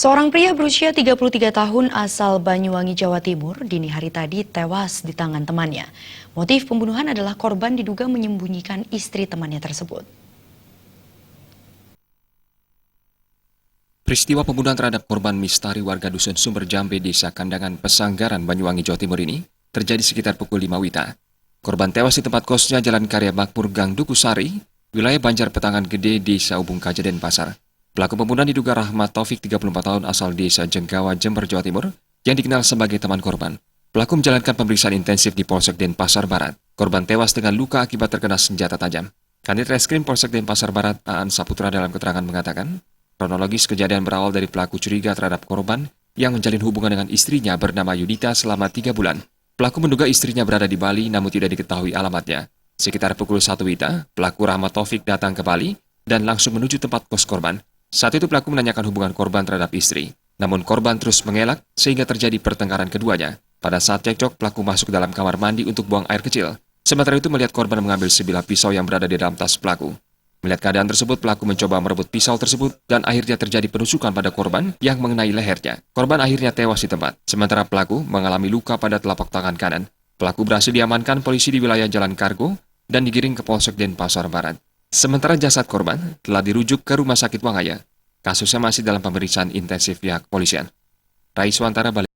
Seorang pria berusia 33 tahun asal Banyuwangi, Jawa Timur, dini hari tadi tewas di tangan temannya. Motif pembunuhan adalah korban diduga menyembunyikan istri temannya tersebut. Peristiwa pembunuhan terhadap korban Mistari warga Dusun Sumber Jambe, Desa Kandangan, Pesanggaran, Banyuwangi, Jawa Timur ini terjadi sekitar pukul 5 WITA. Korban tewas di tempat kosnya Jalan Karya Makmur, Gang Dukusari, wilayah Banjar Petangan Gede, Desa Ubung Kaja, Denpasar. Pelaku pembunuhan diduga Rahmat Taufik, 34 tahun, asal Desa Jenggawa, Jember, Jawa Timur, yang dikenal sebagai teman korban. Pelaku menjalankan pemeriksaan intensif di Polsek Denpasar Barat. Korban tewas dengan luka akibat terkena senjata tajam. Kanit Reskrim Polsek Denpasar Barat, Aan Saputra, dalam keterangan mengatakan, kronologis kejadian berawal dari pelaku curiga terhadap korban yang menjalin hubungan dengan istrinya bernama Yudita selama 3 bulan. Pelaku menduga istrinya berada di Bali namun tidak diketahui alamatnya. Sekitar pukul 1 WITA, pelaku Rahmat Taufik datang ke Bali dan langsung menuju tempat kos korban. Saat itu pelaku menanyakan hubungan korban terhadap istri. Namun korban terus mengelak sehingga terjadi pertengkaran keduanya. Pada saat cekcok, pelaku masuk ke dalam kamar mandi untuk buang air kecil. Sementara itu melihat korban mengambil sebilah pisau yang berada di dalam tas pelaku. Melihat keadaan tersebut, pelaku mencoba merebut pisau tersebut dan akhirnya terjadi penusukan pada korban yang mengenai lehernya. Korban akhirnya tewas di tempat, sementara pelaku mengalami luka pada telapak tangan kanan. Pelaku berhasil diamankan polisi di wilayah Jalan Kargo dan digiring ke Polsek Denpasar Barat. Sementara jasad korban telah dirujuk ke Rumah Sakit Wangaya. Kasusnya masih dalam pemeriksaan intensif pihak kepolisian. Rai Swantara, Bali.